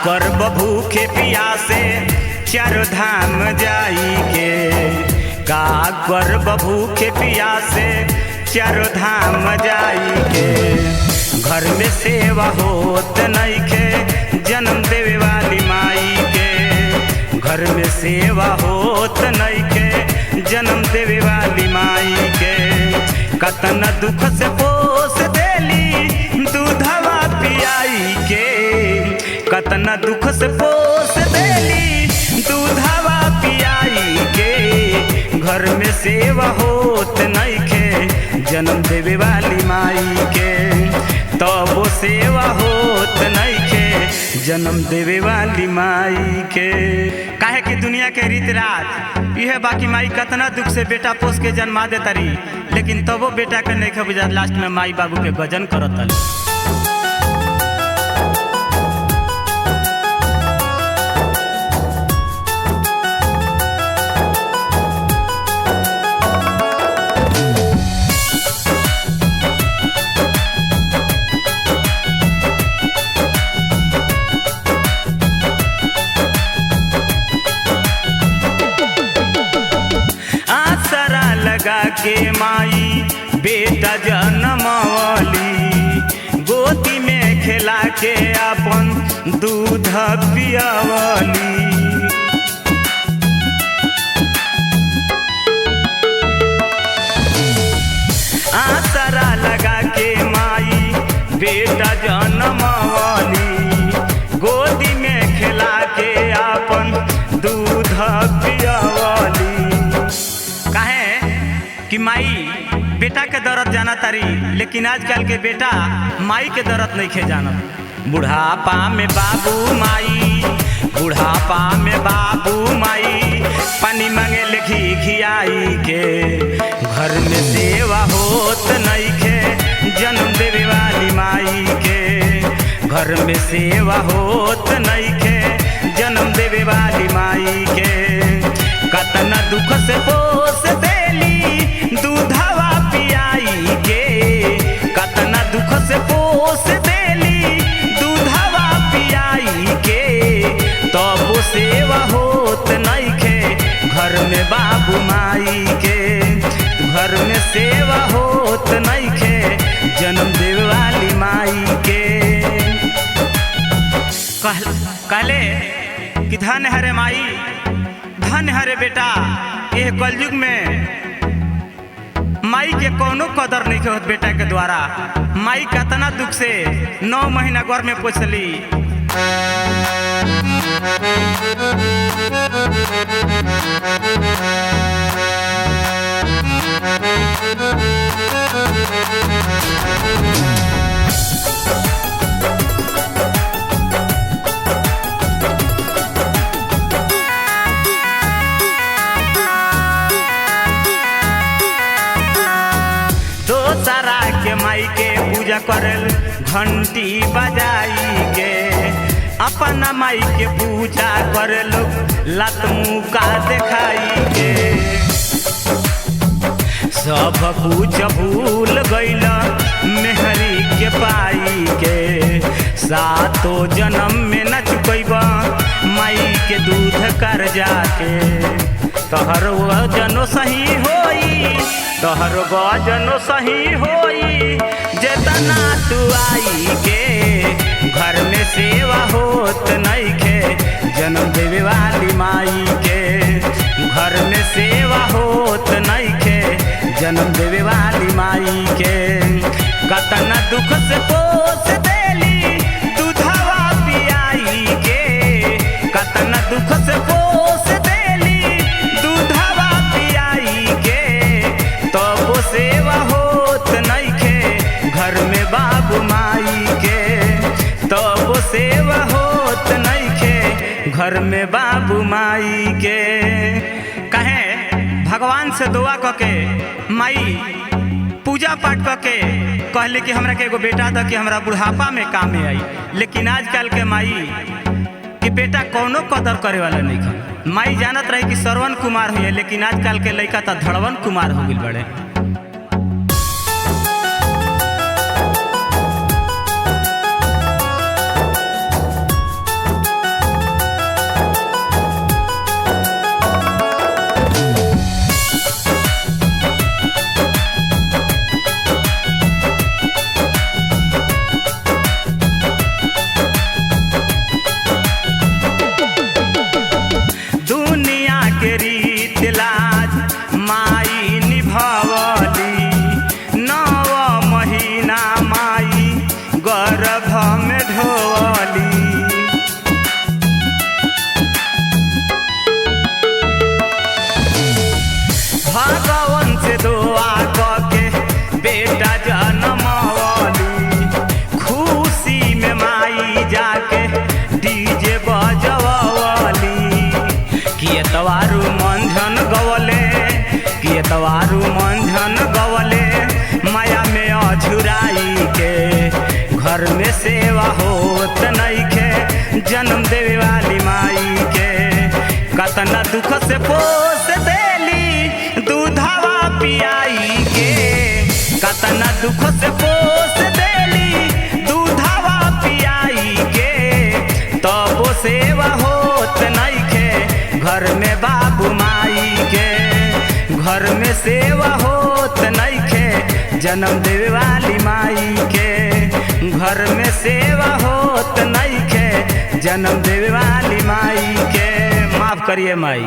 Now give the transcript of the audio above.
करब भूखे प्यासे चारों धाम जाई के, का करब भूखे प्यासे चारों धाम जाई के। घर में सेवा होत नइखे जन्म देवे वाली माई के, घर में सेवा होत नइखे जन्म देवे वाली माई के। कतन दुख से पोस देली दूधवा पियाई के, कतन दुख से पोस देली दूधवा पियाई के। घर में सेवा होत नइखे जन्म देवे वाली माई के, तब वो सेवा होत नइखे जन्म देवे वाली माई के। काहे कि दुनिया के रीत रात यह बाकी माई कतना दुख से बेटा पोस के जन्मा दे तरी, लेकिन तबो बेटा के नहीं बुझा, लास्ट में माई बाबू के गजन करत। लगा के माई बेटा जनमवली, गोदी में खिला के अपन दूध पियावली। आसरा लगा के माई बेटा जनमवली, गोदी में खिला के अपन दूध पियावली। कि माई बेटा के दर्द जाना तारी, लेकिन आजकल के बेटा माई के दर्द नहीं खे जानत। बुढ़ापा में बाबू माई, बुढ़ापा में बाबू माई पानी मांगे लिखी खियाई के। घर में सेवा होत नहीं खे जन्म देवे वाली माई के, घर में सेवा होत नहीं खे जन्म देवे वाली माई के। कतना दुख से पोस देली दूधवा पियाई के, कतना दुख से पोस देली दूधवा पियाई के। तब वो सेवा होत नइखे घर में बाबू माई के, घर में सेवा होत नइखे जन्म देवे वाली माई के। कहले कि धन हरे माई, धन हरे बेटा, ये कलयुग में माई के कोनो कदर नहीं होत बेटा के द्वारा। माई कतना दुख से 9 महीना घर में पोछली। दोसरा के माई के पूजा करल घंटी बजाई के, अपना माई के पूजा करल लत मुका दिखाई के। सब कुछ भूल गइल मेहरी के पाई के, सातो जन्म में न चुकैब माई के दूध कर जाके। तोहर वजनो सही होई, तोहर वजनो सही होई जेतना तू आई के। घर में सेवा होत नइखे जन्म देवे वाली माई के, घर में सेवा होत नइखे जन्म देवे वाली माई के। कतना दुख से पोस देली दूधवा पियाई के, कतना दुख से पोस देली दूधवा पियाई के। तब वो सेवा होत नइखे घर में बाबू माई के, तब वो सेवा होत नइखे घर में बाबू माई के। कहे भगवान से दुआ करके माई पूजा पाठ करके कहले कि हमरा के एगो बेटा था कि हमरा बुढ़ापा में काम में आई, लेकिन आजकल के माई कि बेटा कौनो कदर करे वाला नहीं खा। माई जानत रहे कि श्रवण कुमार हुए, लेकिन आजकल के लड़का तो धड़वन कुमार हो गए बड़े। दुख से पोस देली दूधवा पियाई के, कतना दुख से पोस देली दूधवा पियाई के, तबो सेवा होत नइखे घर में बाबू माई के, घर में सेवा होत नइखे जन्म देवे वाली माई के, घर में सेवा होत नइखे जन्म देवे वाली माई के। माफ करिए माई।